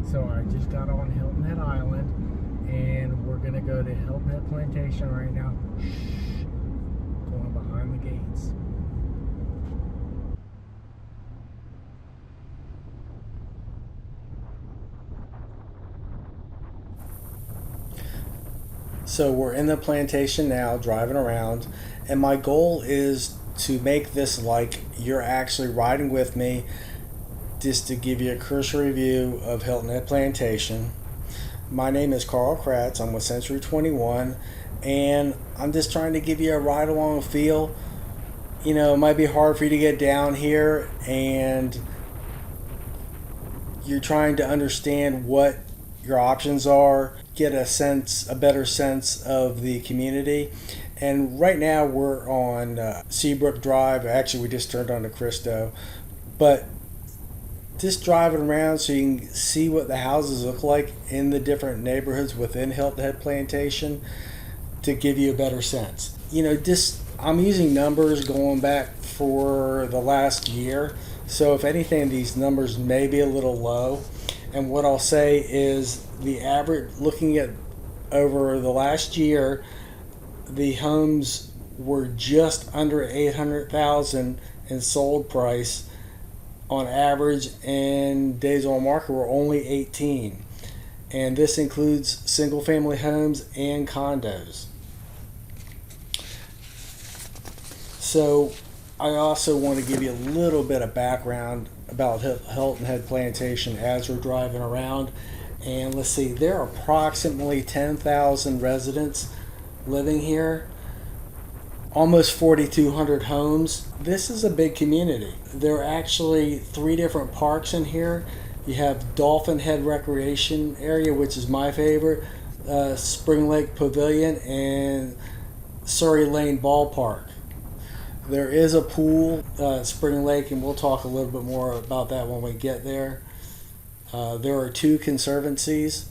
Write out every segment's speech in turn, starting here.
So I just got on Hilton Head Island, and we're gonna go to Hilton Head Plantation right now. Shh, going behind the gates. So we're in the plantation now, driving around, and my goal is to make this like you're actually riding with me, just to give you a cursory view of Hilton Head Plantation. My name is Carl Kratz. I'm with Century 21, and I'm just trying to give you a ride along feel. You know, it might be hard for you to get down here, and you're trying to understand what your options are, get a better sense of the community. And right now we're on Seabrook Drive. Actually, we just turned on to Cristo, but just driving around so you can see what the houses look like in the different neighborhoods within Hilton Head Plantation to give you a better sense. You know, just I'm using numbers going back for the last year, so if anything, these numbers may be a little low. And what I'll say is the average, looking at over the last year, the homes were just under 800,000 in sold price on average, and days on market were only 18. And this includes single family homes and condos. So I also want to give you a little bit of background about Hilton Head Plantation as we're driving around. And let's see, there are approximately 10,000 residents living here, almost 4,200 homes. This is a big community. There are actually 3 different parks in here. You have Dolphin Head Recreation Area, which is my favorite, Spring Lake Pavilion, and Surrey Lane Ballpark. There is a pool, Spring Lake, and we'll talk a little bit more about that when we get there. There are 2 conservancies,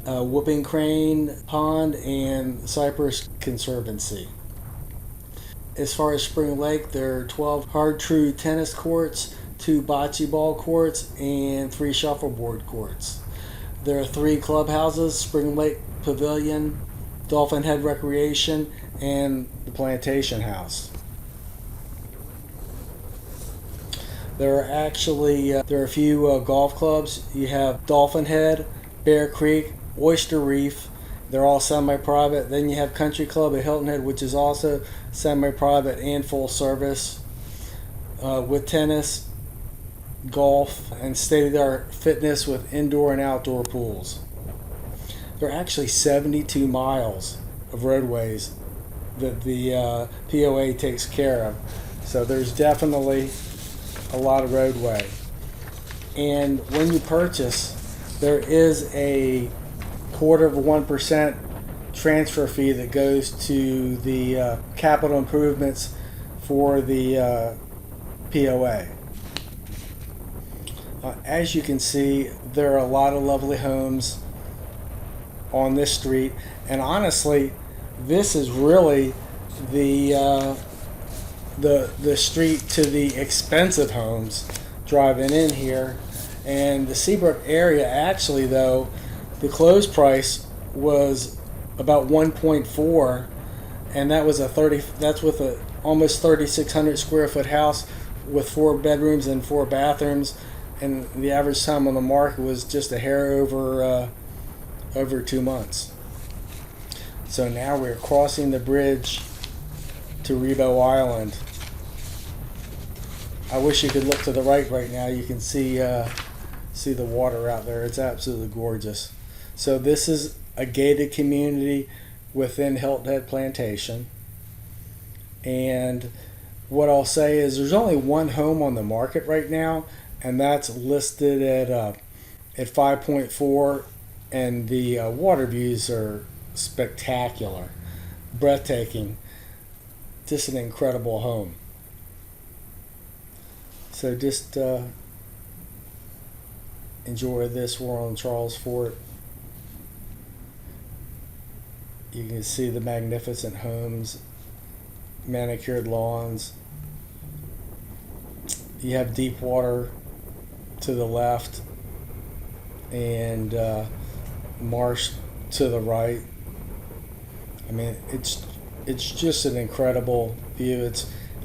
Whooping Crane Pond and Cypress Conservancy. As far as Spring Lake, there are 12 hard true tennis courts, 2 bocce ball courts, and 3 shuffleboard courts. There are 3 clubhouses, Spring Lake Pavilion, Dolphin Head Recreation, and the Plantation House. There are a few golf clubs. You have Dolphin Head, Bear Creek, Oyster Reef. They're all semi-private. Then you have Country Club at Hilton Head, which is also semi-private and full service, with tennis, golf, and state-of-the-art fitness with indoor and outdoor pools. There are actually 72 miles of roadways that the POA takes care of. So there's definitely a lot of roadway. And when you purchase, there is a 0.25% transfer fee that goes to the capital improvements for the POA. As you can see, there are a lot of lovely homes on this street, and honestly, this is really the street to the expensive homes driving in here. And the Seabrook area, actually, though, the closed price was about 1.4, and that was that's with a almost 3,600 square foot house with 4 bedrooms and 4 bathrooms, and the average time on the market was just a hair over 2 months. So now we're crossing the bridge to Ribaut Island. I wish you could look to the right now. You can see the water out there. It's absolutely gorgeous. So this is a gated community within Hilton Head Plantation. And what I'll say is there's only 1 home on the market right now, and that's listed at 5.4, and the water views are spectacular, breathtaking, just an incredible home. So just enjoy this. We're on Charles Fort. You can see the magnificent homes, manicured lawns. You have deep water to the left and marsh to the right. I mean, it's just an incredible view.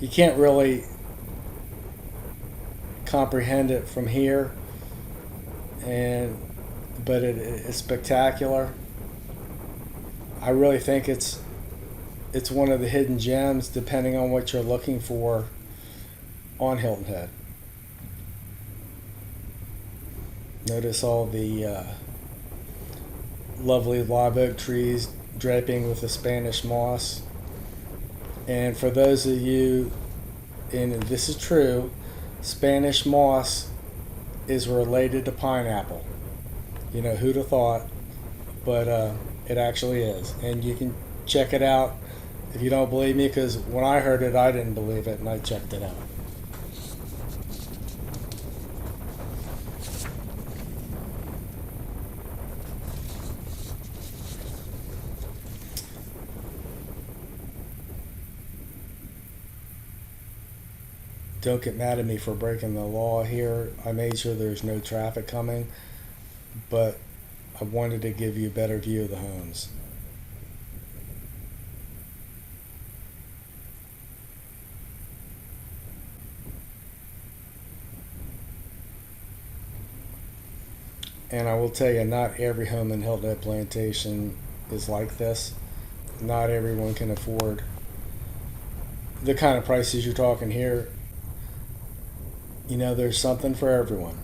You can't really comprehend it from here, but it's spectacular. I really think it's one of the hidden gems, depending on what you're looking for on Hilton Head. Notice all the lovely live oak trees draping with the Spanish moss. And for those of you, and this is true, Spanish moss is related to pineapple. You know, who'd have thought? But it actually is. And you can check it out if you don't believe me, because when I heard it, I didn't believe it, and I checked it out. Don't get mad at me for breaking the law here. I made sure there's no traffic coming, but I wanted to give you a better view of the homes. And I will tell you, not every home in Hilton Head Plantation is like this. Not everyone can afford the kind of prices you're talking here. You know, there's something for everyone.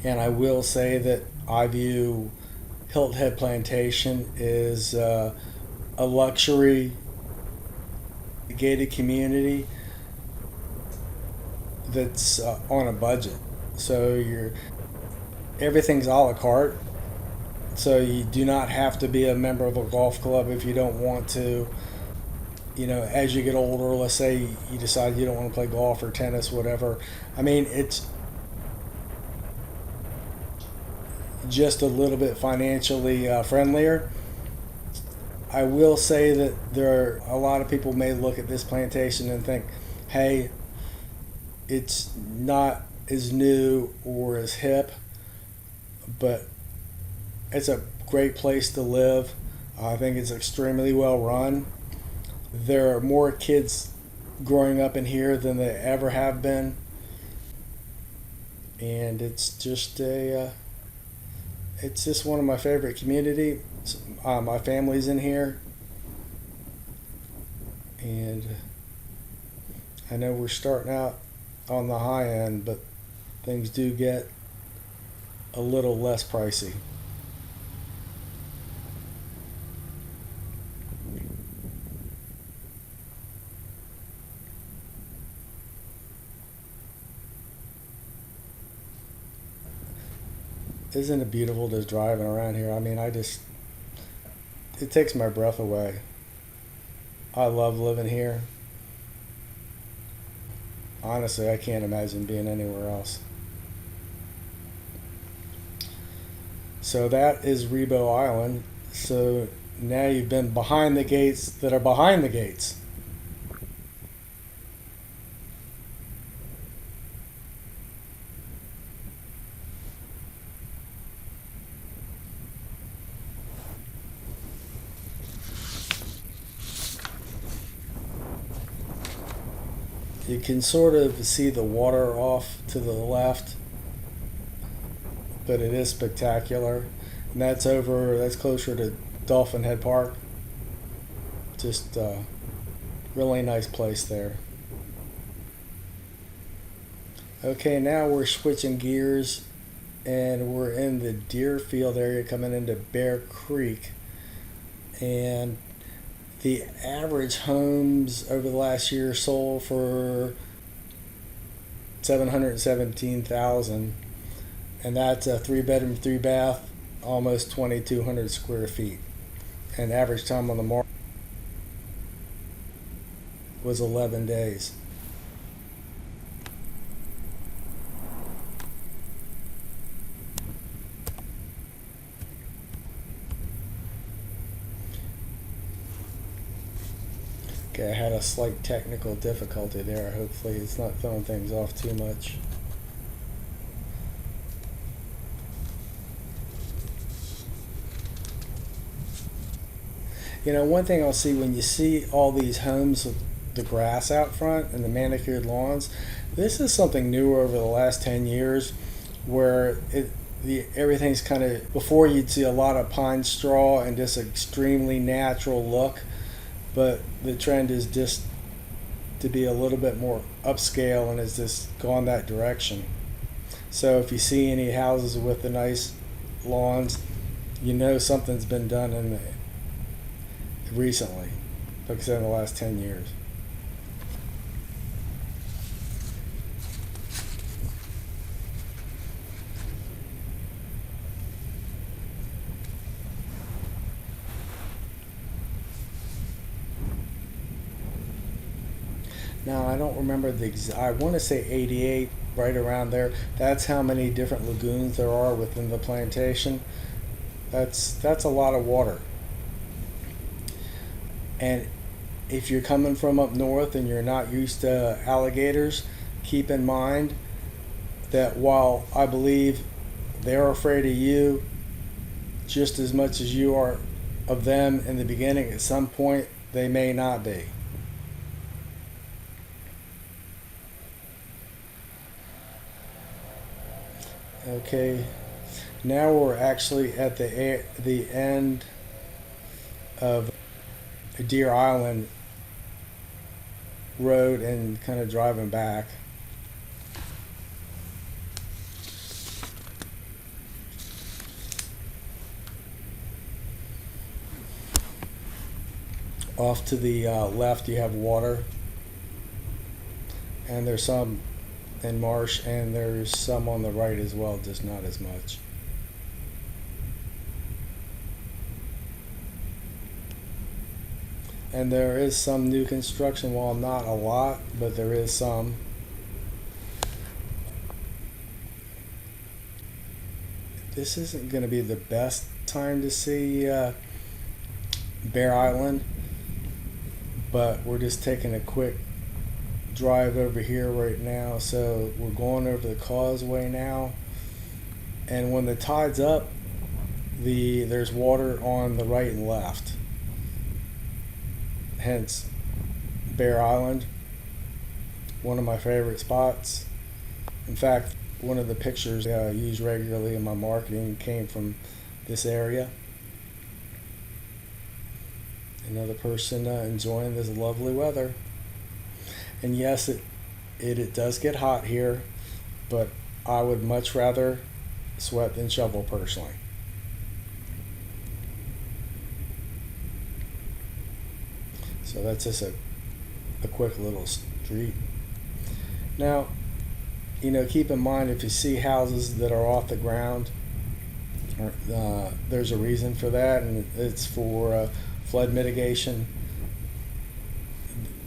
And I will say that I view Hilton Head Plantation is a luxury gated community that's on a budget. So everything's a la carte. So you do not have to be a member of a golf club if you don't want to. You know, as you get older, let's say you decide you don't want to play golf or tennis, whatever. I mean, it's just a little bit financially friendlier. I will say that a lot of people may look at this plantation and think, hey, it's not as new or as hip, but it's a great place to live. I think it's extremely well run. There are more kids growing up in here than there ever have been, and it's just one of my favorite community. My family's in here, and I know we're starting out on the high end, but things do get a little less pricey. Isn't it beautiful just driving around here? I mean, it takes my breath away. I love living here. Honestly, I can't imagine being anywhere else. So that is Ribaut Island. So now you've been behind the gates that are behind the gates. You can sort of see the water off to the left, but it is spectacular. And that's closer to Dolphin Head Park. Just really nice place there. Okay, now we're switching gears and we're in the Deerfield area coming into Bear Creek. And the average homes over the last year sold for $717,000, and that's a 3-bedroom, 3-bath, almost 2,200 square feet. And average time on the market was 11 days. Okay, I had a slight technical difficulty there. Hopefully it's not throwing things off too much. One thing I'll see when you see all these homes with the grass out front and the manicured lawns, this is something newer over the last 10 years where everything's kind of, before you'd see a lot of pine straw and just extremely natural look, but the trend is just to be a little bit more upscale and has just gone that direction. So if you see any houses with the nice lawns, something's been done recently, like I said, in the last 10 years. Now, I don't remember I want to say 88, right around there. That's how many different lagoons there are within the plantation. That's a lot of water. And if you're coming from up north and you're not used to alligators, keep in mind that while I believe they're afraid of you just as much as you are of them in the beginning, at some point they may not be. Okay, now we're actually at the end of Deer Island Road and kind of driving back. Off to the left you have water, and there's some in marsh, and there's some on the right as well, just not as much. And there is some new construction, well, not a lot, but there is some. This isn't going to be the best time to see Bear Island, but we're just taking a quick drive over here right now. So we're going over the causeway now, and when the tide's up, there's water on the right and left, hence Bear Island, one of my favorite spots. In fact, one of the pictures I use regularly in my marketing came from this area. Another person enjoying this lovely weather. And yes, it does get hot here, but I would much rather sweat than shovel personally. So that's just a quick little street. Now, keep in mind, if you see houses that are off the ground, there's a reason for that, and it's for flood mitigation.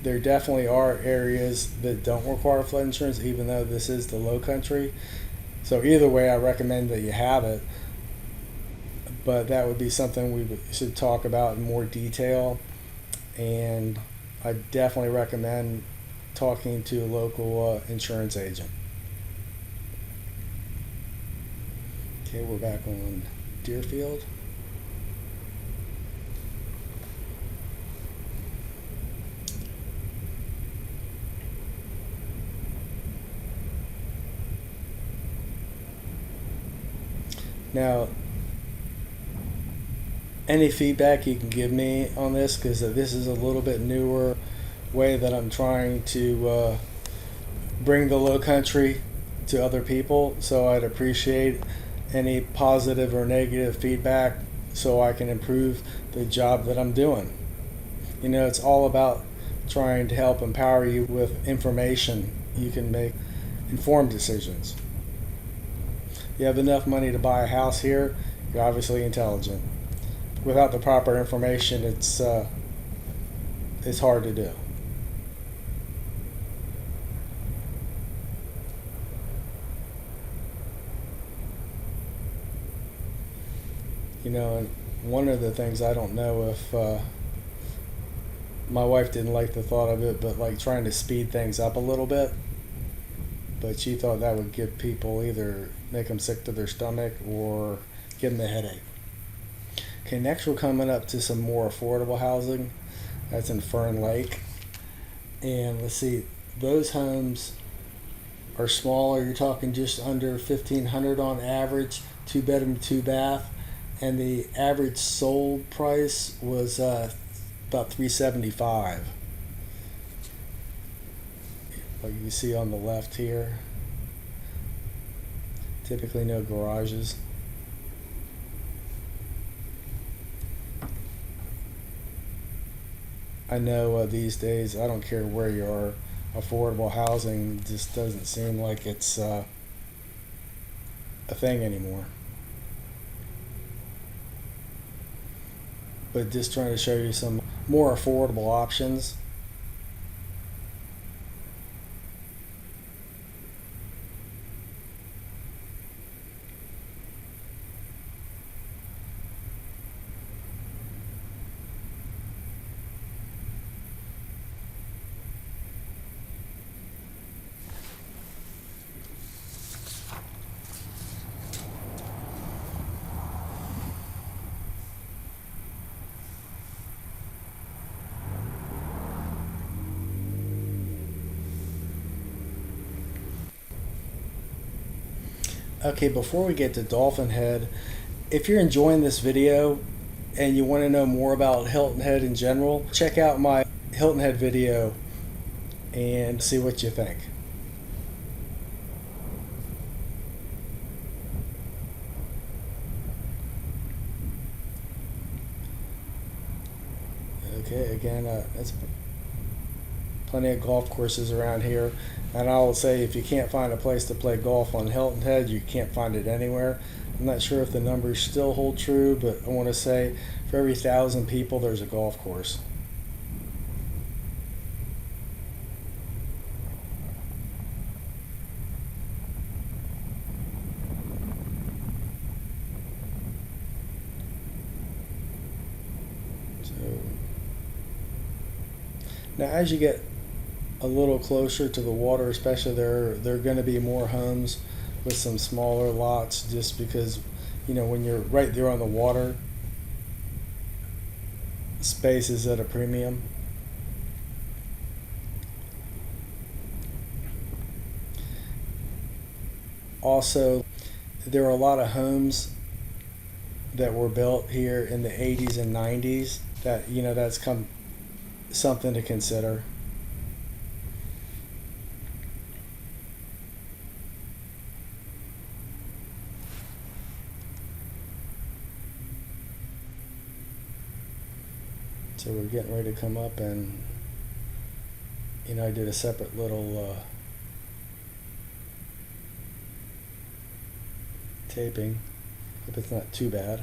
There definitely are areas that don't require flood insurance, even though this is the low country. So either way, I recommend that you have it. But that would be something we should talk about in more detail. And I definitely recommend talking to a local insurance agent. Okay, we're back on Deerfield. Now, any feedback you can give me on this, because this is a little bit newer way that I'm trying to bring the low country to other people, so I'd appreciate any positive or negative feedback so I can improve the job that I'm doing. It's all about trying to help empower you with information. You can make informed decisions. You have enough money to buy a house here, you're obviously intelligent. Without the proper information, it's hard to do. And one of the things, I don't know if my wife didn't like the thought of it, but like trying to speed things up a little bit. But she thought that would give people, either make them sick to their stomach or give them a headache. Okay, next we're coming up to some more affordable housing. That's in Fern Lake. And let's see, those homes are smaller. You're talking just under 1,500 on average, 2 bedroom, 2 bath. And the average sold price was about $375. Like you see on the left here. Typically no garages. I know these days, I don't care where you are, affordable housing just doesn't seem like it's a thing anymore. But just trying to show you some more affordable options. Okay, before we get to Dolphin Head, if you're enjoying this video and you want to know more about Hilton Head in general, check out my Hilton Head video and see what you think. Okay, again, that's plenty of golf courses around here. And I will say, if you can't find a place to play golf on Hilton Head, you can't find it anywhere. I'm not sure if the numbers still hold true, but I want to say for every 1,000 people, there's a golf course. So now, as you get a little closer to the water, especially, there are going to be more homes with some smaller lots, just because, you know, when you're right there on the water, space is at a premium. Also, there are a lot of homes that were built here in the 80s and 90s that, you know, that's something to consider. So we're getting ready to come up, and you know, I did a separate little taping. Hope it's not too bad.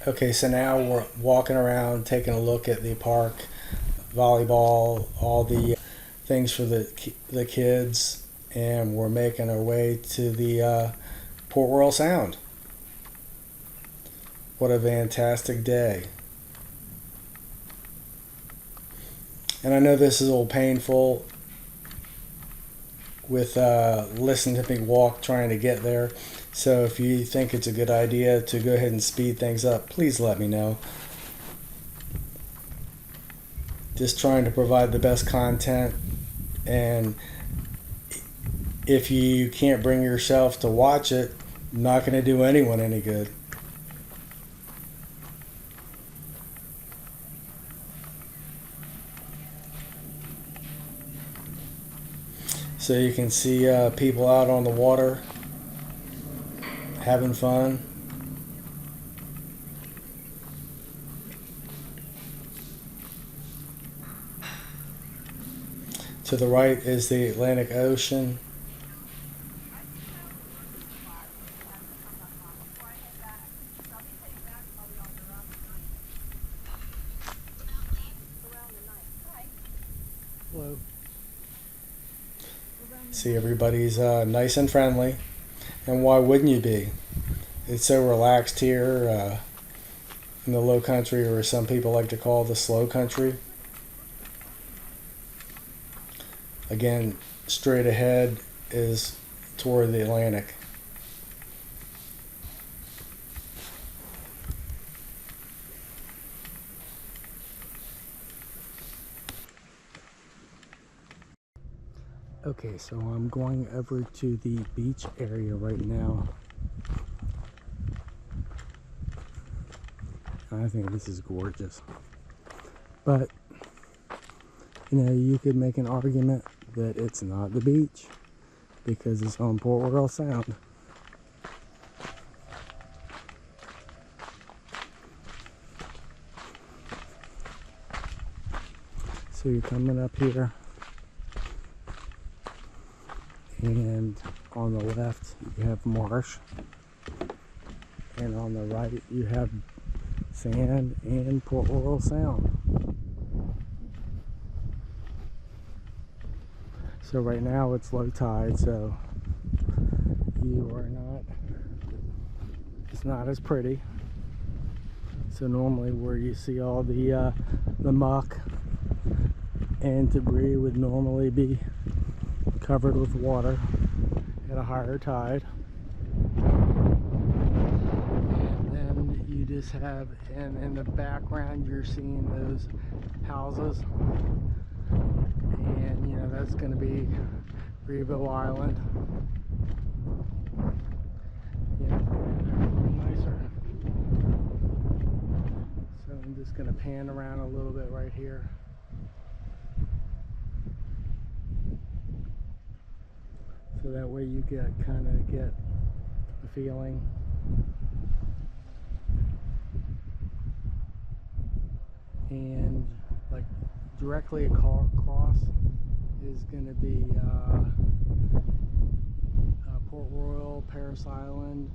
Okay, so now we're walking around, taking a look at the park, volleyball, all the things for the kids, and we're making our way to the Port Royal Sound. What a fantastic day. And I know this is a little painful with listening to me walk trying to get there. So if you think it's a good idea to go ahead and speed things up, please let me know. Just trying to provide the best content, and if you can't bring yourself to watch it, not going to do anyone any good. So you can see people out on the water having fun. To the right is the Atlantic Ocean. Hello. See, everybody's nice and friendly, and why wouldn't you be? It's so relaxed here in the low country, or some people like to call the slow country. Again, straight ahead is toward the Atlantic. Okay, so I'm going over to the beach area right now. I think this is gorgeous. But, you know, you could make an argument that it's not the beach because it's on Port Royal Sound. So you're coming up here, and on the left you have marsh, and on the right you have sand and Port Royal Sound. So right now it's low tide, so it's not as pretty. So normally where you see all the muck and debris would normally be covered with water at a higher tide. And then you just have, and in the background you're seeing those houses, and you know that's going to be Ribaut Island. Yeah, nicer. So I'm just going to pan around a little bit right here. So that way you kind of get the feeling. And like directly across is going to be Port Royal, Paris Island,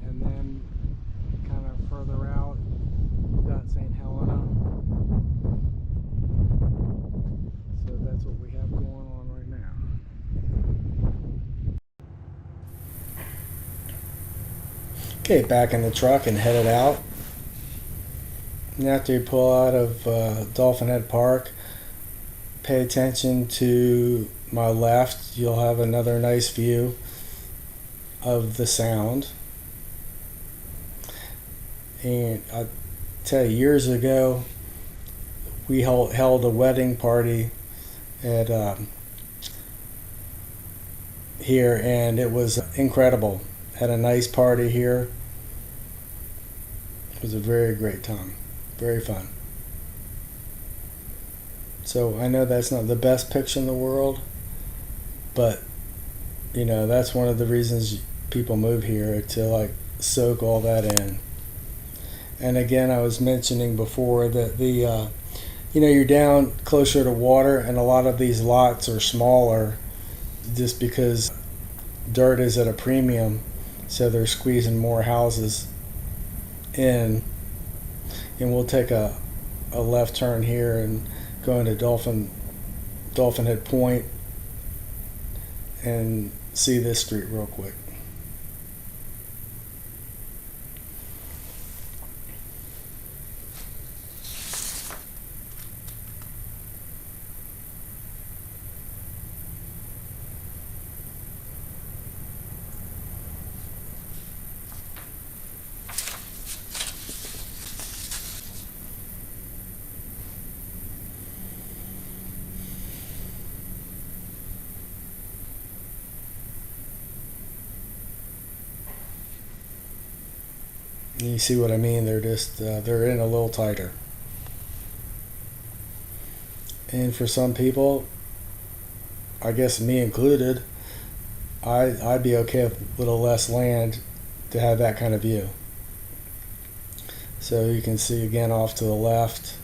and then kind of further out you've got St. Helena. So that's what we have going on right now. Okay, back in the truck and headed out. And after you pull out of Dolphin Head Park, pay attention to my left. You'll have another nice view of the Sound. And I tell you, years ago, we held a wedding party at here, and it was incredible. Had a nice party here. It was a very great time. Very fun. So I know that's not the best picture in the world, but you know, that's one of the reasons people move here, to like soak all that in. And again, I was mentioning before that the you know, you're down closer to water, and a lot of these lots are smaller just because dirt is at a premium, so they're squeezing more houses in. And we'll take a left turn here and go into Dolphin Head Point and see this street real quick. You see what I mean? They're just they're in a little tighter. And for some people, I guess me included, I'd be okay with a little less land to have that kind of view. So you can see again off to the left,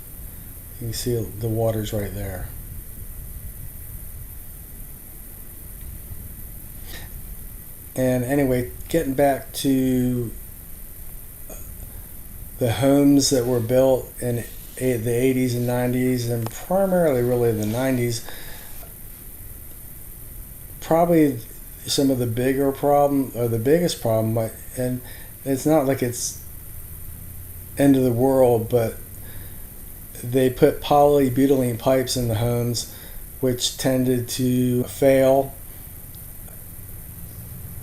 you can see the water's right there. And anyway, getting back to the homes that were built in the 80s and 90s, and primarily really the 90s, probably some of the bigger problem, or the biggest problem, and it's not like it's end of the world, but they put polybutylene pipes in the homes, which tended to fail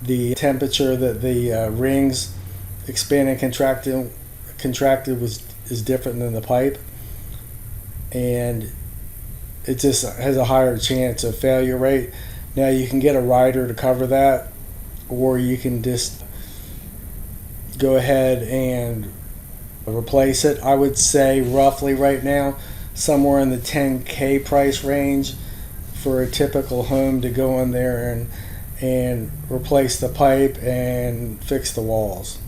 the temperature that the rings expand and contracted is different than the pipe, and it just has a higher chance of failure rate. Now you can get a rider to cover that, or you can just go ahead and replace it. I would say roughly right now somewhere in the 10K price range for a typical home to go in there and replace the pipe and fix the walls.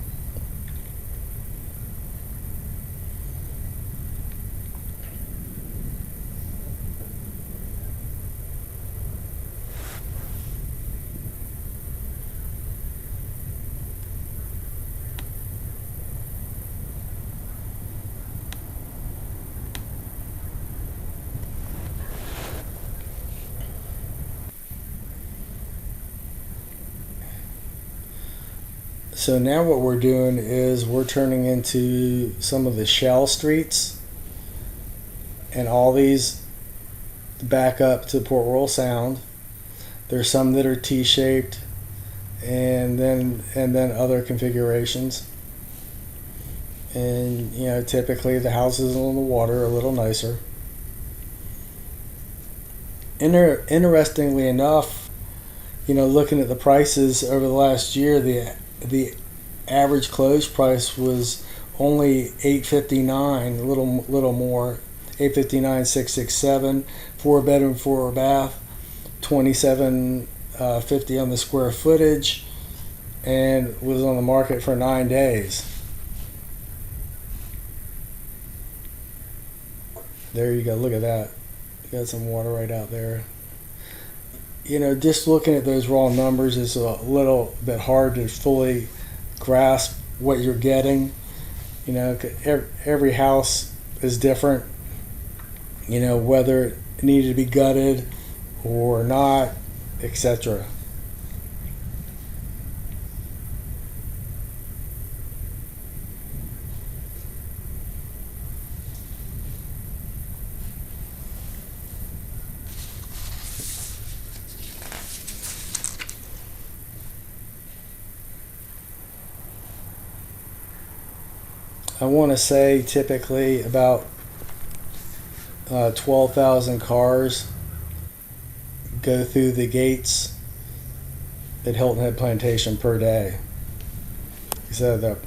So now what we're doing is we're turning into some of the shell streets, and all these back up to Port Royal Sound. There's some that are T-shaped, and then other configurations. And you know, typically the houses on the water are a little nicer. Interestingly enough, you know, looking at the prices over the last year, the average close price was only $859, a little more, $859, $667, 4-bedroom, 4-bath, $27.50 on the square footage, and was on the market for 9 days. There you go. Look at that. You got some water right out there. You know, just looking at those raw numbers is a little bit hard to fully grasp what you're getting. You know, every house is different. You know, whether it needed to be gutted or not, etc. I want to say typically about 12,000 cars go through the gates at Hilton Head Plantation per day. He said that,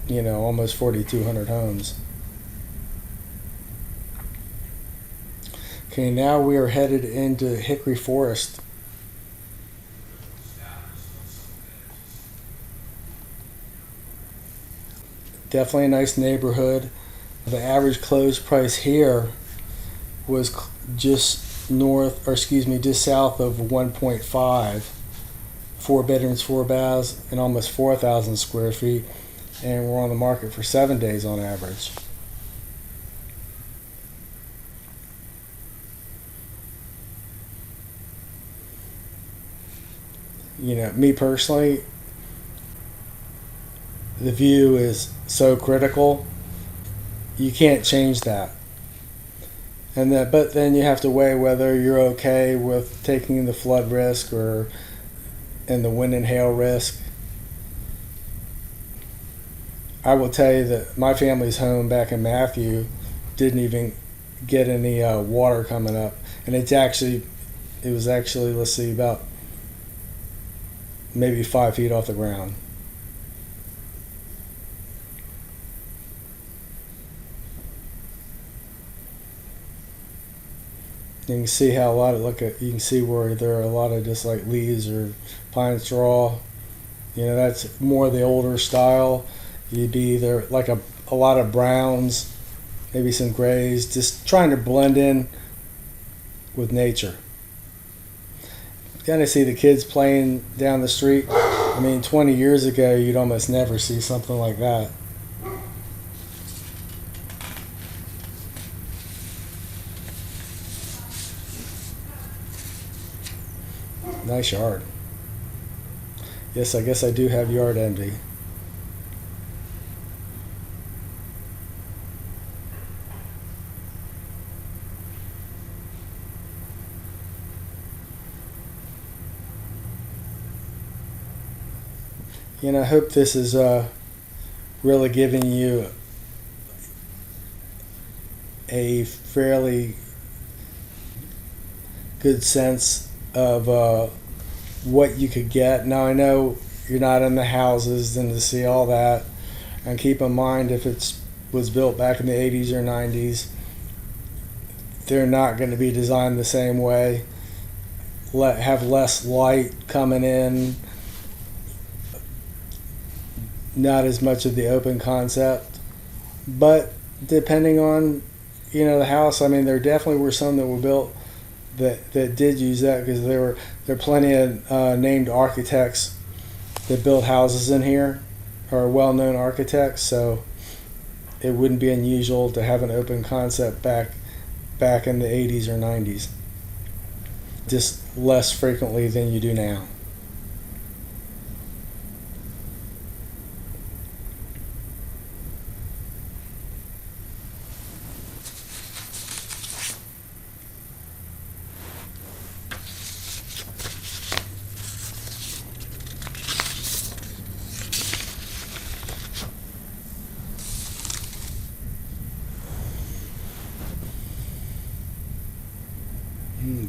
you know, almost 4,200 homes. Okay, now we are headed into Hickory Forest. Definitely a nice neighborhood. The average close price here was just south of 1.5. 4 bedrooms, 4 baths, and almost 4,000 square feet, and we're on the market for 7 days on average. You know, me personally, the view is so critical. You can't change that. But then you have to weigh whether you're okay with taking the flood risk and the wind and hail risk. I will tell you that my family's home back in Matthew didn't even get any water coming up, and it was actually let's see, about maybe 5 feet off the ground. You can see how you can see where there are a lot of just like leaves or pine straw. You know, that's more the older style. You'd be either like a lot of browns, maybe some grays, just trying to blend in with nature. Kind of see the kids playing down the street. I mean, 20 years ago, you'd almost never see something like that. Nice yard. Yes, I guess I do have yard envy. I hope this is really giving you a fairly good sense of what you could get. Now, I know you're not in the houses and to see all that, and keep in mind if it was built back in the 80s or 90s, they're not going to be designed the same way. Have less light coming in, not as much of the open concept. But depending on the house, I mean, there definitely were some that were built that did use that, because there are plenty of named architects that built houses in here, or well-known architects. So it wouldn't be unusual to have an open concept back in the 80s or 90s, just less frequently than you do now.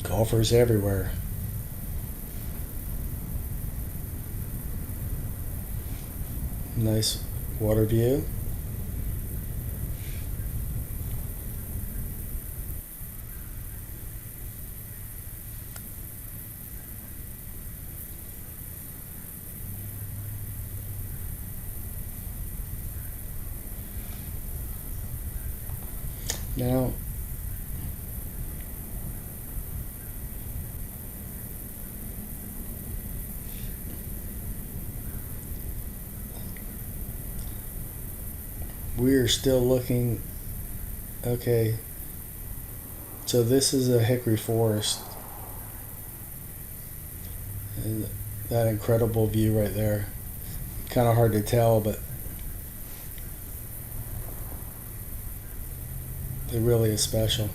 Golfers everywhere. Nice water view. Now, we're still looking. Okay, so this is a hickory forest, and that incredible view right there. Kind of hard to tell, but it really is special.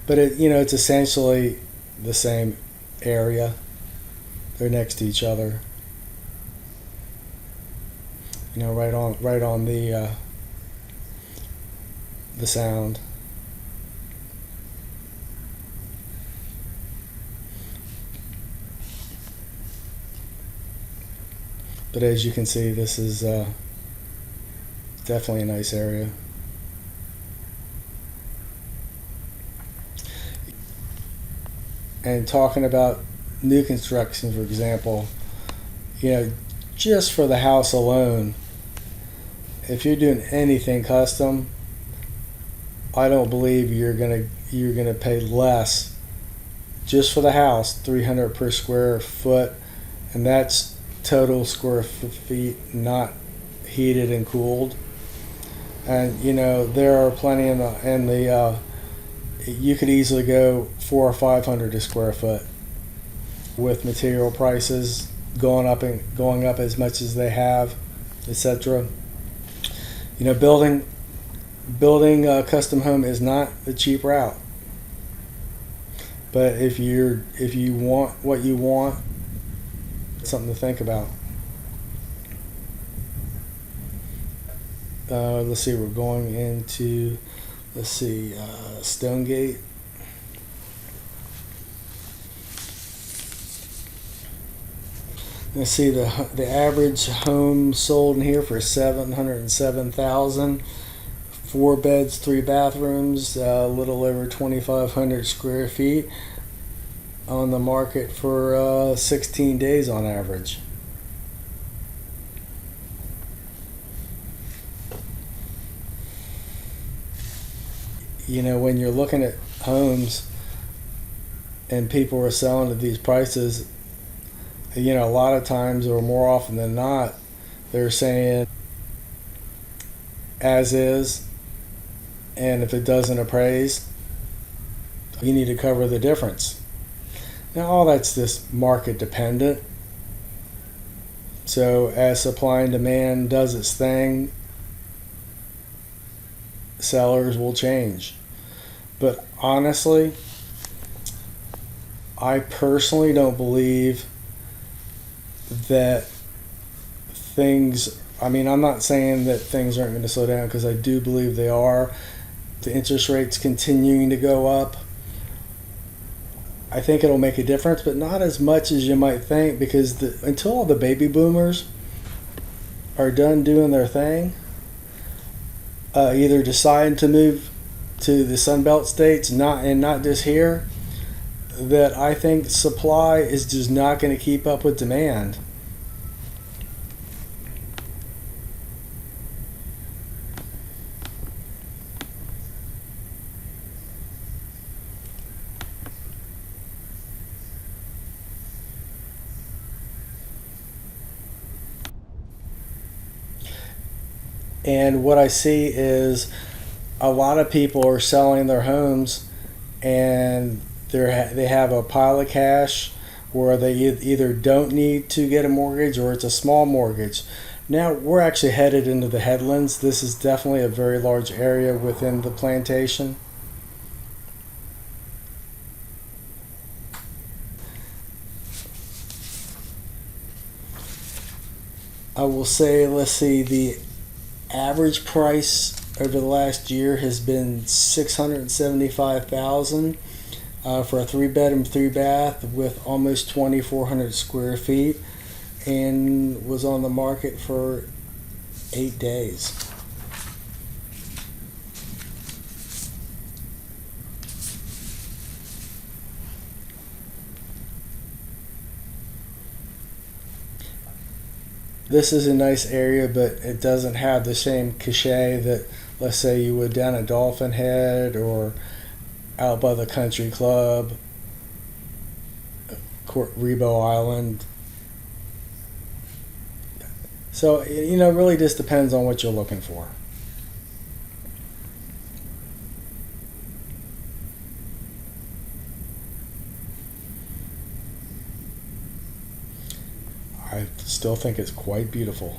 But it's essentially the same area. They're next to each other. Right on the sound. But as you can see, this is definitely a nice area. And talking about new construction, for example, just for the house alone, if you're doing anything custom, I don't believe you're gonna pay less just for the house, $300 per square foot, and that's total square feet, not heated and cooled. And there are plenty in the you could easily go $400 or $500 a square foot, with material prices going up as much as they have, etc. Building a custom home is not a cheap route. But if you want what you want, it's something to think about. Let's see, we're going into, Stonegate. Let's see, the average home sold in here for $707,000. 4 beds, 3 bathrooms, a little over 2,500 square feet. On the market for 16 days on average. When you're looking at homes and people are selling at these prices, a lot of times, or more often than not, they're saying as is, and if it doesn't appraise, you need to cover the difference. Now, all that's just market dependent. So as supply and demand does its thing, sellers will change. But honestly, I personally don't believe that I'm not saying that things aren't going to slow down, because I do believe they are. The interest rates continuing to go up, I think it'll make a difference, but not as much as you might think, because until all the baby boomers are done doing their thing, either decide to move to the Sunbelt states, not just here, that I think supply is just not going to keep up with demand. And what I see is a lot of people are selling their homes, and they have a pile of cash where they either don't need to get a mortgage, or it's a small mortgage. Now we're actually headed into the Headlands. This is definitely a very large area within the plantation. I will say, let's see, the average price over the last year has been $675,000 for a 3-bedroom, 3-bath with almost 2,400 square feet, and was on the market for 8 days. This is a nice area, but it doesn't have the same cachet that, let's say, you would down at Dolphin Head or out by the country club, Ribaut Island. So, it really just depends on what you're looking for. I still think it's quite beautiful.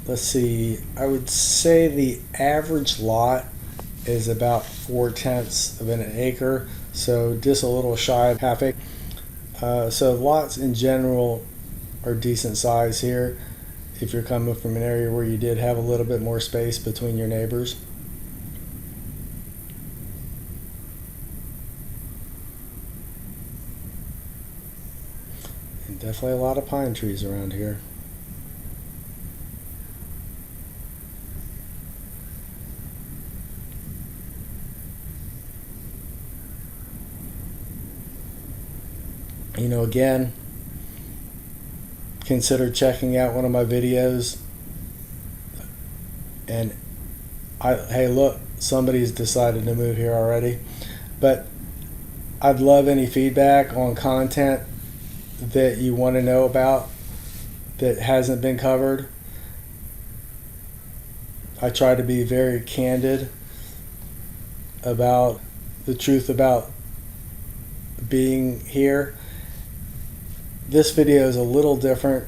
Let's see, I would say the average lot is about 4/10 of an acre, so just a little shy of half acre. So lots in general are decent size here if you're coming from an area where you did have a little bit more space between your neighbors. And definitely a lot of pine trees around here. Again, consider checking out one of my videos. And hey, look, somebody's decided to move here already. But I'd love any feedback on content that you want to know about that hasn't been covered. I try to be very candid about the truth about being here. This video is a little different.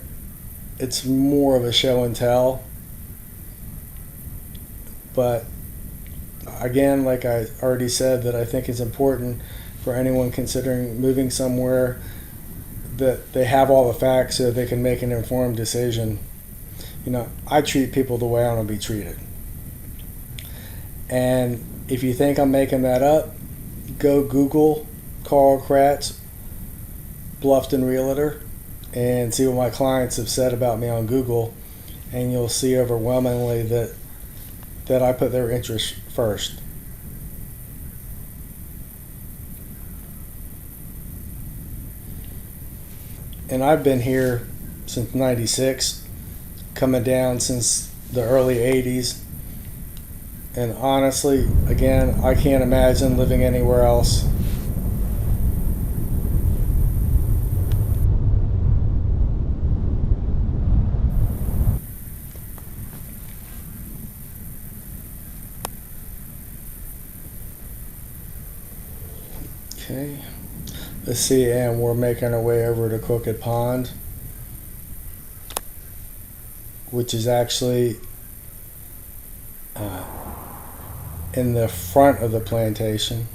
It's more of a show and tell. But again, like I already said, that I think it's important for anyone considering moving somewhere that they have all the facts so they can make an informed decision. I treat people the way I want to be treated. And if you think I'm making that up, go Google Carl Kratz, Bluffton Realtor, and see what my clients have said about me on Google, and you'll see overwhelmingly that I put their interests first. And I've been here since '96, coming down since the early '80s, and honestly, again, I can't imagine living anywhere else. Okay, let's see, and we're making our way over to Crooked Pond, which is actually in the front of the plantation.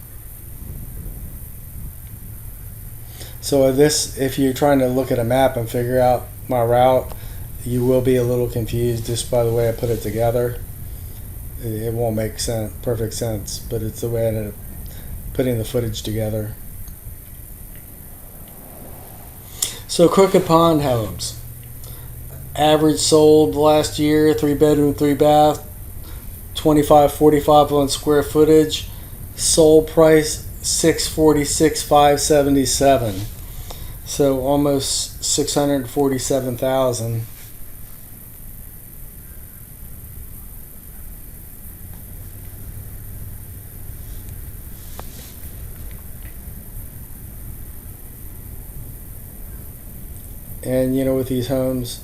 So this, if you're trying to look at a map and figure out my route, you will be a little confused just by the way I put it together. It won't make perfect sense, but it's the way I ended up putting the footage together. So Crooked Pond homes. Average sold last year, 3-bedroom, 3-bath, 2545 on square footage. Sold price $646,577. So almost $647,000. And you know, with these homes,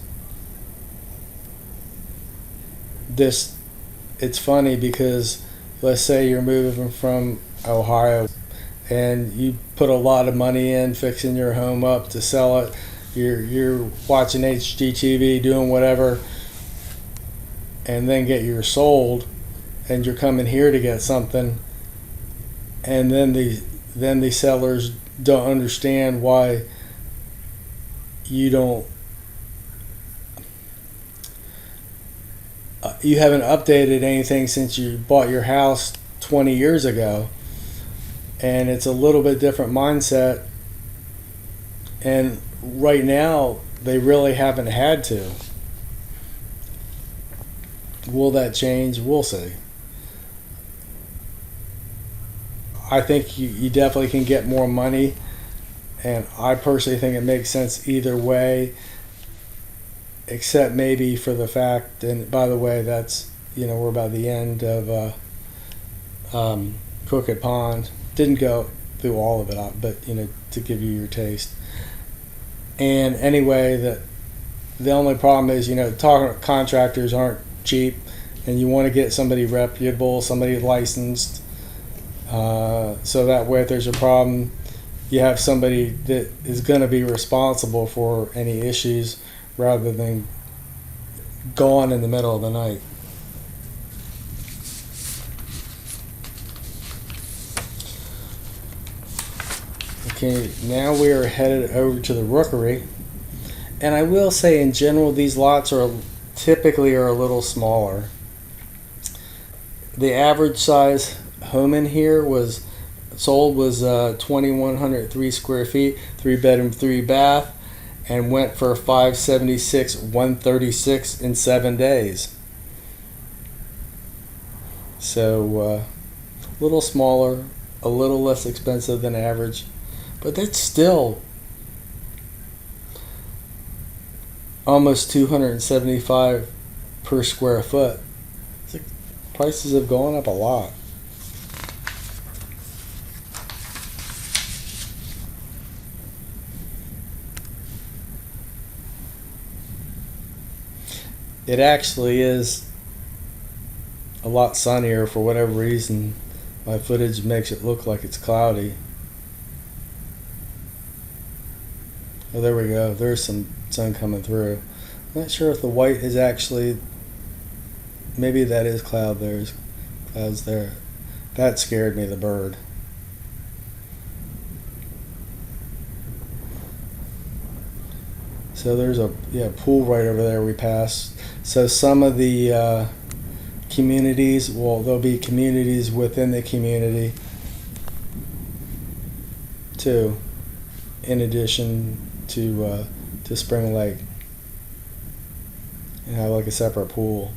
it's funny because let's say you're moving from Ohio and you put a lot of money in fixing your home up to sell it. You're watching HGTV, doing whatever, and then get yours sold, and you're coming here to get something, and then the sellers don't understand why you haven't updated anything since you bought your house 20 years ago, and it's a little bit different mindset, and right now they really haven't had to. Will that change? We'll see. I think you definitely can get more money, and I personally think it makes sense either way, except maybe for the fact, and by the way, that's, we're about the end of Crooked Pond. Didn't go through all of it, but to give you your taste. And anyway, the only problem is, contractors aren't cheap, and you want to get somebody reputable, somebody licensed, so that way if there's a problem, you have somebody that is going to be responsible for any issues rather than gone in the middle of the night. Okay, now we are headed over to the Rookery, and I will say in general these lots typically a little smaller. The average size home in here was 2,103 square feet, 3-bedroom, 3-bath, and went for $576,136 in 7 days. So a little smaller, a little less expensive than average, but that's still almost $275 per square foot. It's like prices have gone up a lot. It actually is a lot sunnier for whatever reason. My footage makes it look like it's cloudy. Oh, there we go. There's some sun coming through. I'm not sure if the white is actually, maybe that is cloud. There's clouds there. That scared me, the bird. So there's a pool right over there we passed. So some of the communities, there'll be communities within the community too, in addition to Spring Lake, and have like a separate pool.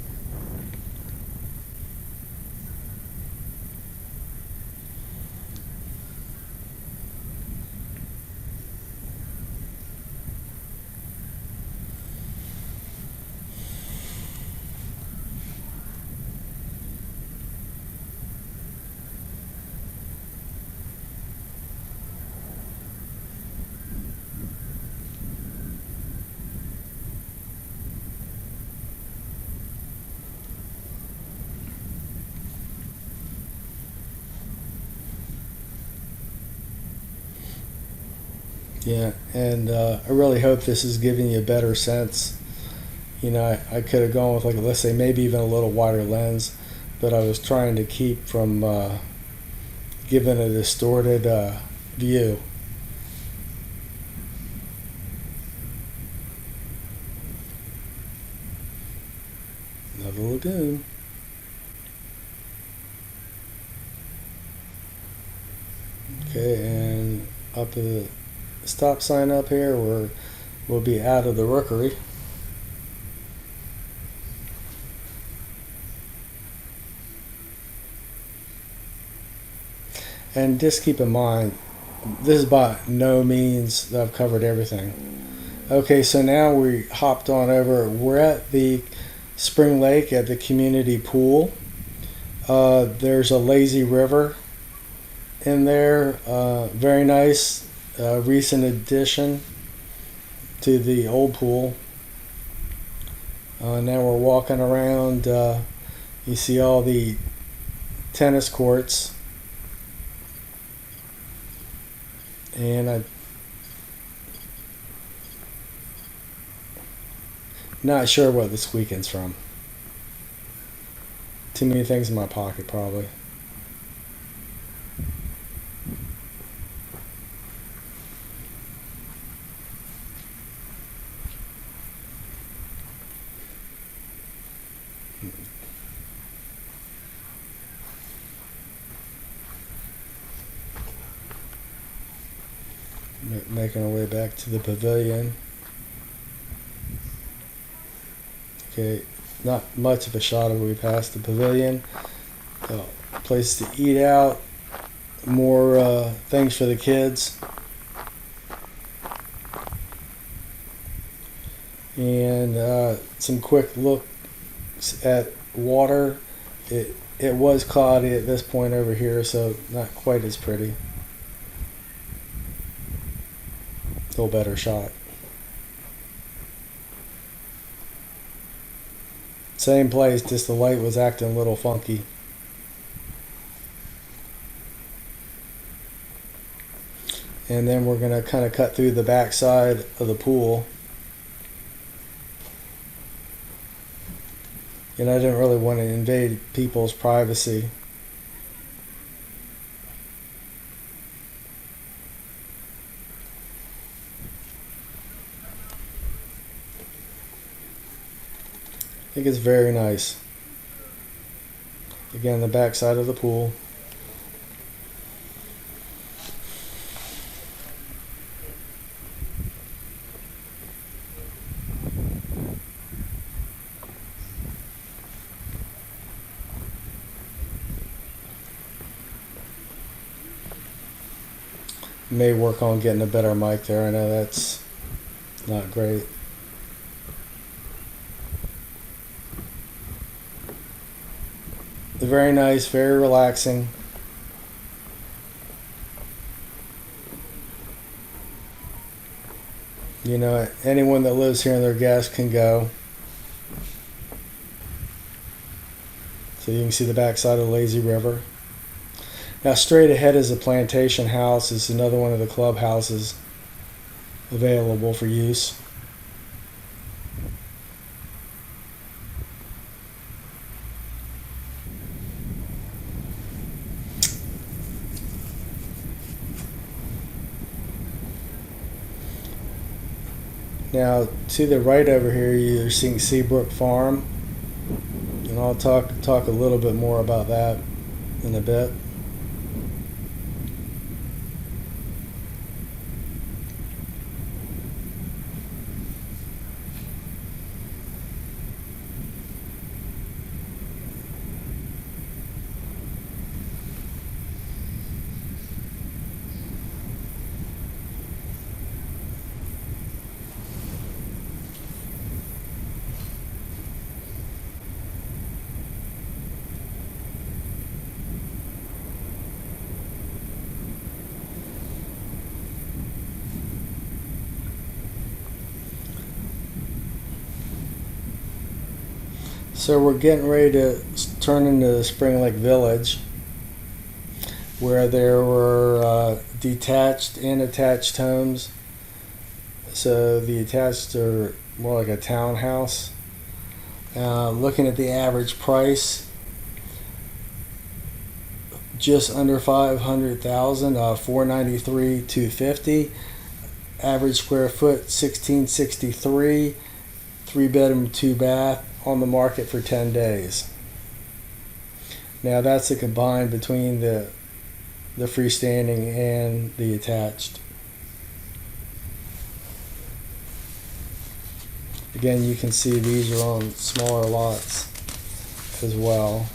Yeah, and I really hope this is giving you a better sense. I could have gone with, like, let's say maybe even a little wider lens, but I was trying to keep from giving a distorted view. Another lagoon. Okay, and up to the stop sign up here, we'll be out of the Rookery. And just keep in mind, this is by no means that I've covered everything. Okay, so now we hopped on over. We're at the Spring Lake at the community pool. There's a lazy river in there. Very nice, recent addition to the old pool. Now we're walking around. You see all the tennis courts. And I'm not sure what this weekend's from. Too many things in my pocket, probably. Making our way back to the Pavilion. Okay, not much of a shot of we passed the Pavilion. Place to eat out. More things for the kids. And some quick looks at water. It was cloudy at this point over here, so not quite as pretty. A little better shot. Same place, just the light was acting a little funky. And then we're going to kind of cut through the backside of the pool. And I didn't really want to invade people's privacy. I think it's very nice. Again, the back side of the pool. May work on getting a better mic there. I know that's not great. Very nice, very relaxing. Anyone that lives here and their guests can go. So you can see the backside of the lazy river. Now straight ahead is a plantation house. It's another one of the clubhouses available for use. Now, to the right over here, you're seeing Seabrook Farm, and I'll talk a little bit more about that in a bit. So we're getting ready to turn into the Spring Lake Village, where there were detached and attached homes So the attached are more like a townhouse. Looking at the average price, just under 500,000, 493 250. Average square foot 1663. 3-bedroom, 2-bath, on the market for 10 days. Now that's a combined between the freestanding and the attached. Again, you can see these are on smaller lots as well.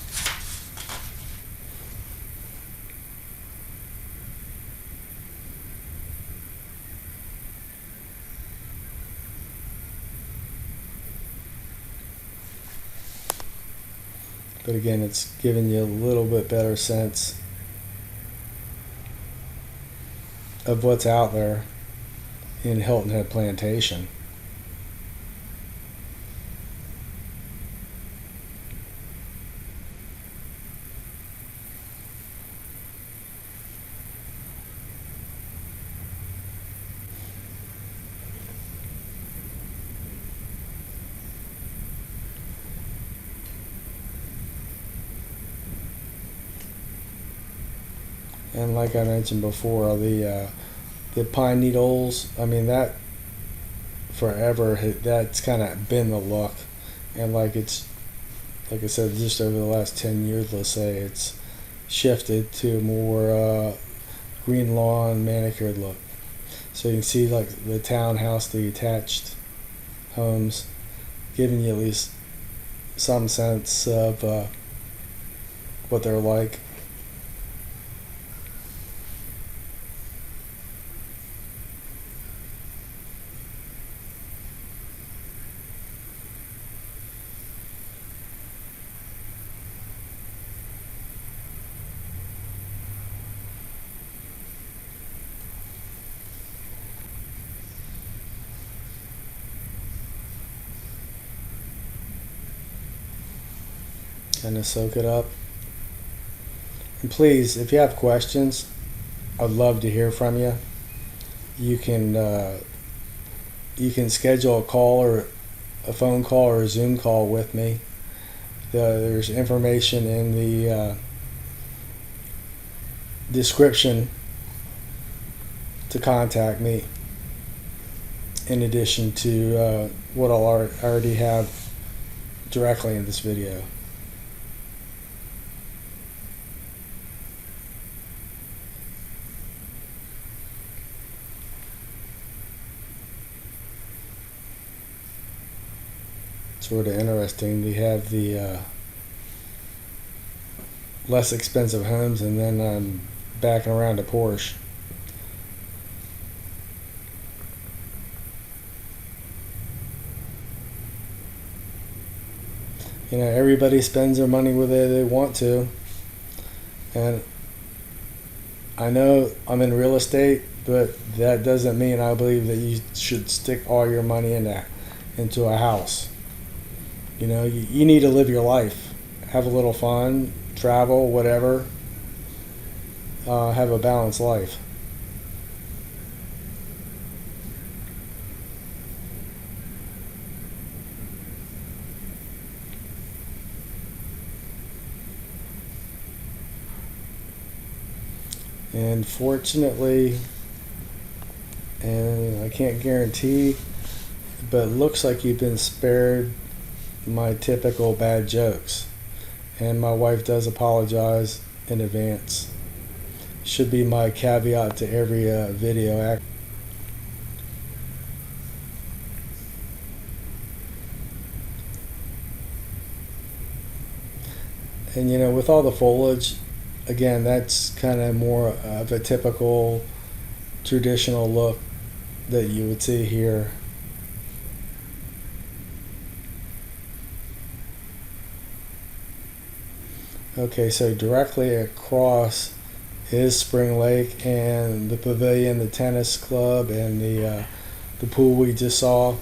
But again, it's giving you a little bit better sense of what's out there in Hilton Head Plantation. And like I mentioned before, the pine needles, I mean, that forever, that's kind of been the look. And like I said, just over the last 10 years, let's say, it's shifted to more green lawn, manicured look. So you can see like the townhouse, the attached homes, giving you at least some sense of what they're like. Kind of soak it up. And please, if you have questions, I'd love to hear from you. You can schedule a call or a phone call or a Zoom call with me. There's information in the description to contact me, in addition to what I'll already have directly in this video. Sort of interesting. They have the less expensive homes, and then I'm backing around to Porsche. You know, everybody spends their money where they want to, and I know I'm in real estate, but that doesn't mean I believe that you should stick all your money into a house. You know, you need to live your life, have a little fun, travel, whatever, have a balanced life. And fortunately, and I can't guarantee, but it looks like you've been spared my typical bad jokes, and my wife does apologize in advance. Should be my caveat to every video. And you know, with all the foliage, again, that's kind of more of a typical traditional look that you would see here. Okay, so directly across is Spring Lake and the Pavilion, the tennis club, and the pool we just saw.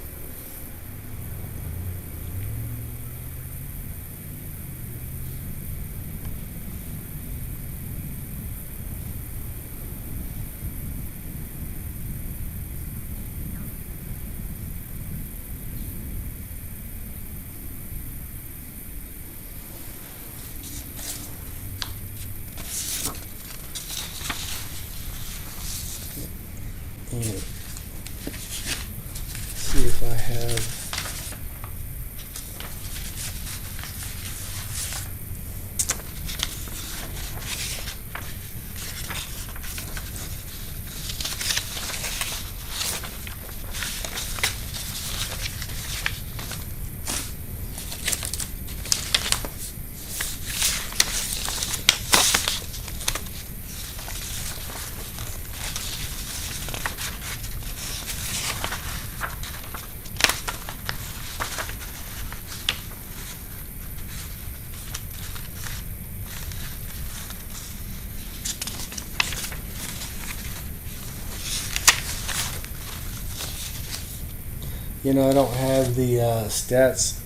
I don't have the stats,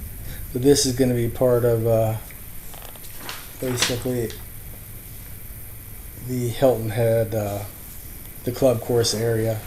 but this is going to be part of basically the Hilton Head, the club course area.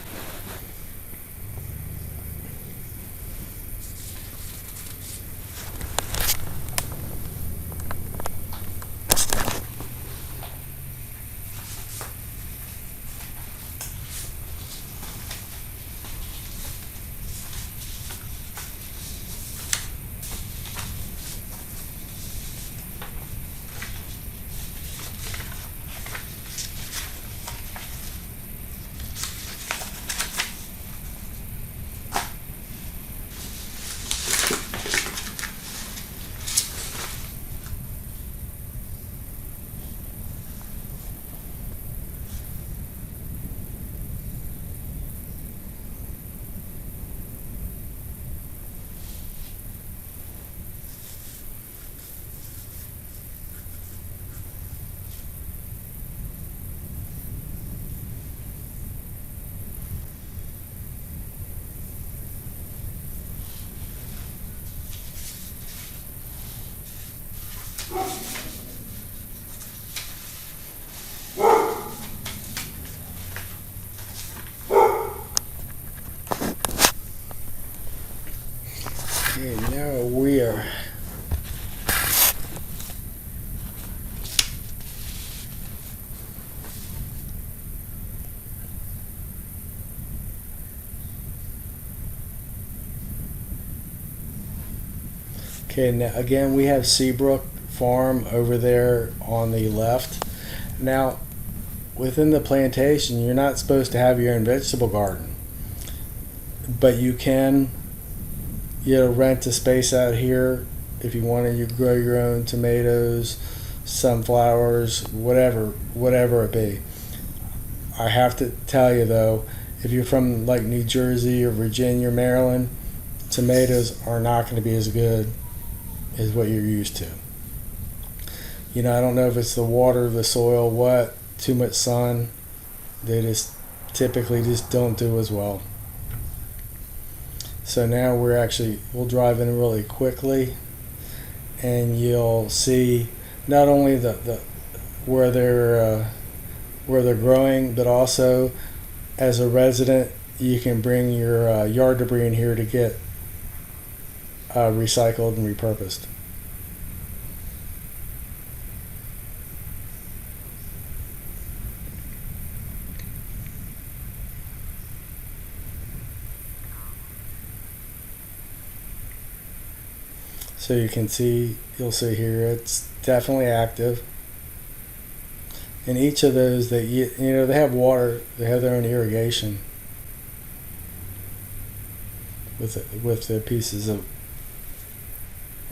Okay, now we are okay. Now again, we have Seabrook Farm over there on the left. Now, within the plantation, you're not supposed to have your own vegetable garden, but you can, rent a space out here if you want to. You grow your own tomatoes, sunflowers, whatever it be. I have to tell you though, if you're from like New Jersey or Virginia or Maryland, tomatoes are not going to be as good as what you're used to. I don't know if it's the water, the soil, what, too much sun. They just typically just don't do as well. So now we'll drive in really quickly, and you'll see not only the where they're growing, but also as a resident, you can bring your yard debris in here to get recycled and repurposed. So you'll see here, it's definitely active. And each of those, they have water, they have their own irrigation with the pieces of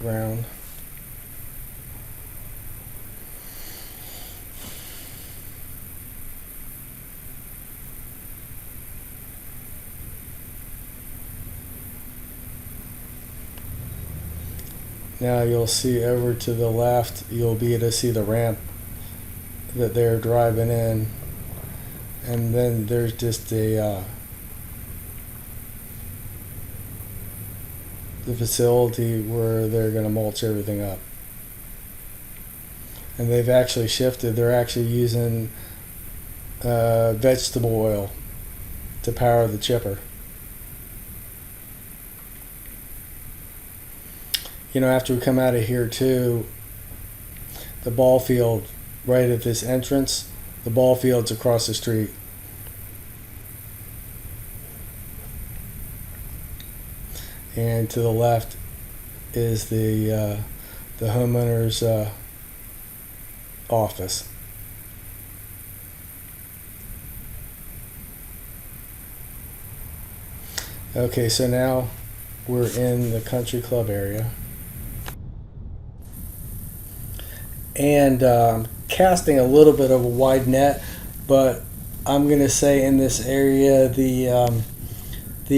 ground. Now you'll see over to the left, you'll be able to see the ramp that they're driving in. And then there's just the facility where they're going to mulch everything up. And they've actually shifted. They're actually using vegetable oil to power the chipper. After we come out of here too, the ball field right at this entrance, the ball field's across the street. And to the left is the homeowner's office. Okay, so now we're in the country club area. And casting a little bit of a wide net, but I'm going to say in this area the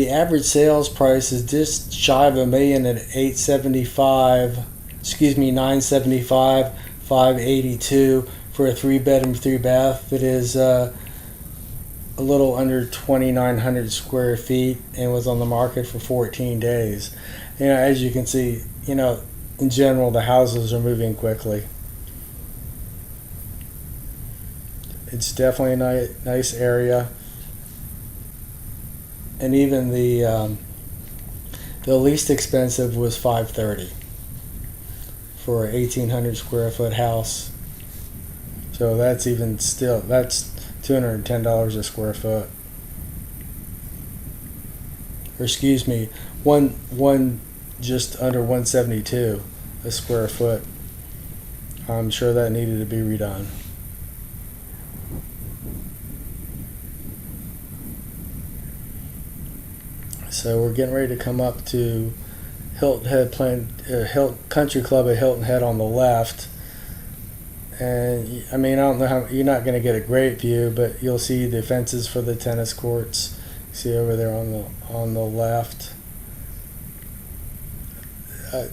average sales price is just shy of $1 million at 975, 582 for a 3-bedroom, 3-bath. It is a little under 2,900 square feet and was on the market for 14 days. As you can see, in general, the houses are moving quickly. It's definitely a nice area, and even the least expensive was $530 for an 1,800 square foot house. So that's $210 a square foot. Or excuse me, one just under 172 a square foot. I'm sure that needed to be redone. So we're getting ready to come up to Hilton Head Country Club at Hilton Head on the left. And I don't know how, you're not going to get a great view, but you'll see the fences for the tennis courts. See over there on the left.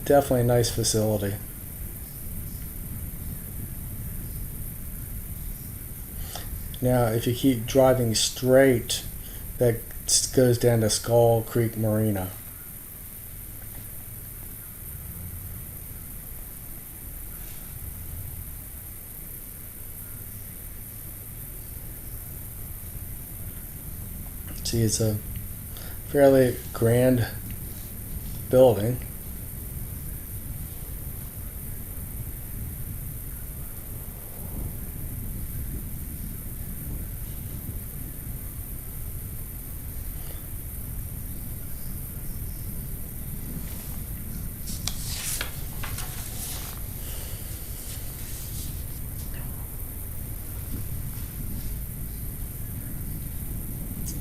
Definitely a nice facility. Now, if you keep driving straight, that goes down to Skull Creek Marina. See, it's a fairly grand building.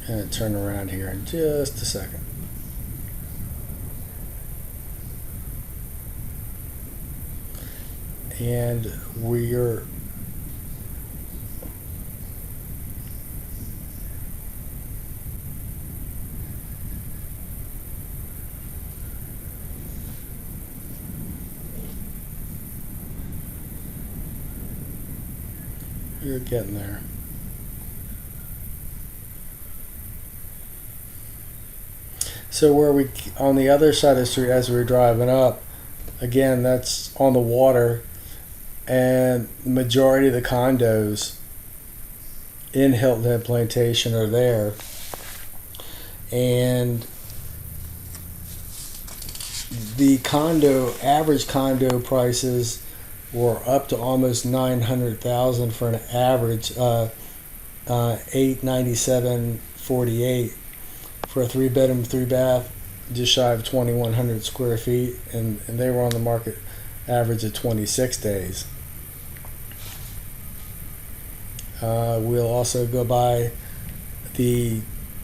And turn around here in just a second. And you're getting there. So on the other side of the street as we were driving up, again, that's on the water, and the majority of the condos in Hilton Head Plantation are there. And the average condo prices were up to almost $900,000 for an average $897.48 for a 3-bedroom, 3-bath, just shy of 2,100 square feet, and they were on the market average of 26 days. We'll also go by the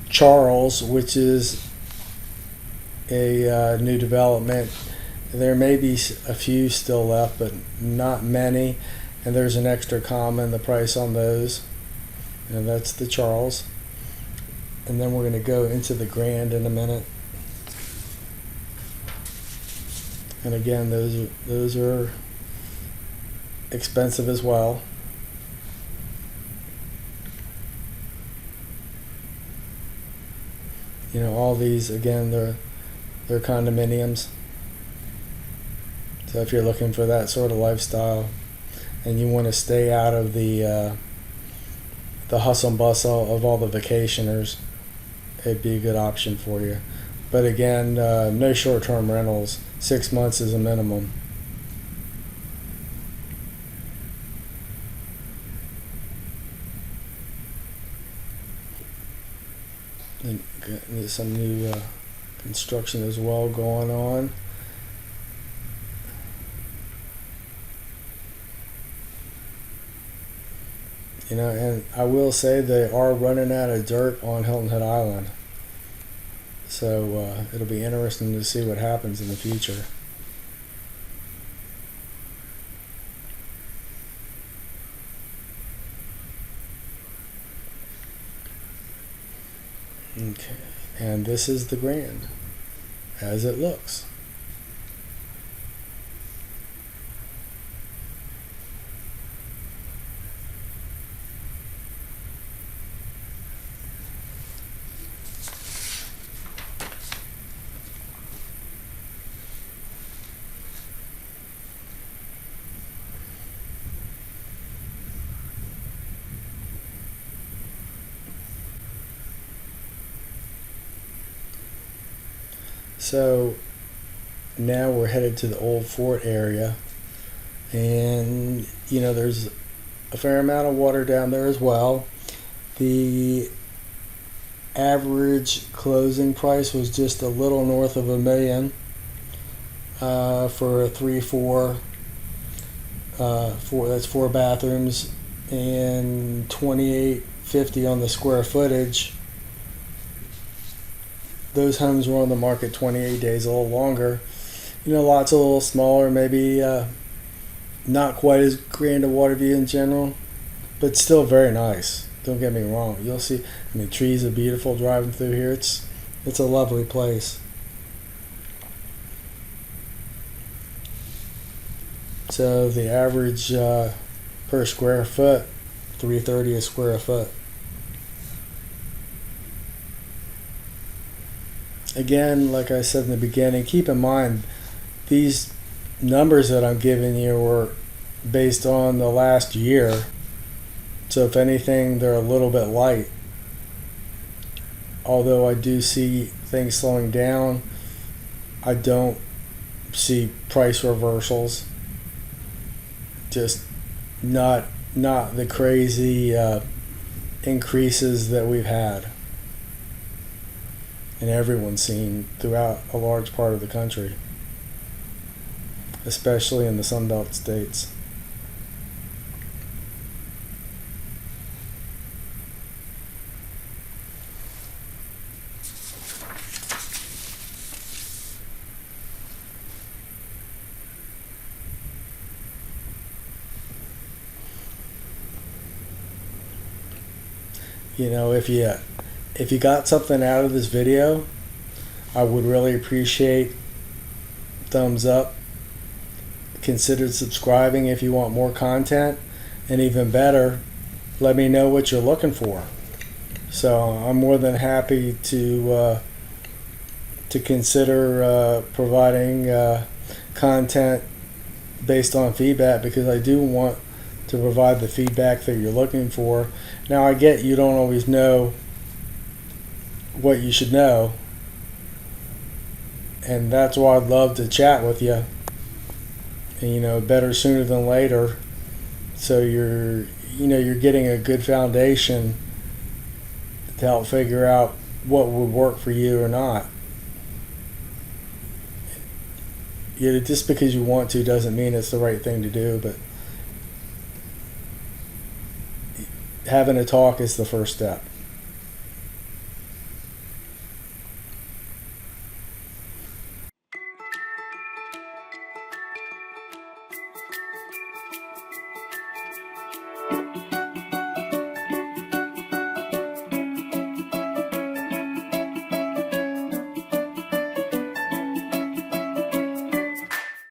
Charles, which is a new development. There may be a few still left, but not many, and there's an extra comma in the price on those, and that's the Charles. And then we're going to go into the Grand in a minute. And again, those are expensive as well. All these, again, they're condominiums. So if you're looking for that sort of lifestyle and you want to stay out of the hustle and bustle of all the vacationers, it'd be a good option for you. But again, no short-term rentals. 6 months is a minimum. And there's some new construction as well going on. And I will say they are running out of dirt on Hilton Head Island. So it'll be interesting to see what happens in the future. Okay, and this is the Grand as it looks. So now we're headed to the old fort area, and there's a fair amount of water down there as well. The average closing price was just a little north of $1 million for a 3-4 that's 4 bathrooms and $28.50 on the square footage. Those homes were on the market 28 days, a little longer. Lots a little smaller, maybe not quite as grand a water view in general, but still very nice. Don't get me wrong. You'll see, trees are beautiful driving through here. It's a lovely place. So the average per square foot, $330 a square foot. Again, like I said in the beginning, keep in mind these numbers that I'm giving you were based on the last year. So if anything, they're a little bit light. Although I do see things slowing down, I don't see price reversals. Just not the crazy increases that we've had and everyone's seen throughout a large part of the country, especially in the Sunbelt states. If you got something out of this video, I would really appreciate thumbs up. Consider subscribing if you want more content, and even better, let me know what you're looking for. So I'm more than happy to consider providing content based on feedback, because I do want to provide the feedback that you're looking for. Now, I get you don't always know what you should know, and that's why I'd love to chat with you. And better sooner than later, so you're getting a good foundation to help figure out what would work for you or not. Just because you want to doesn't mean it's the right thing to do, but having a talk is the first step.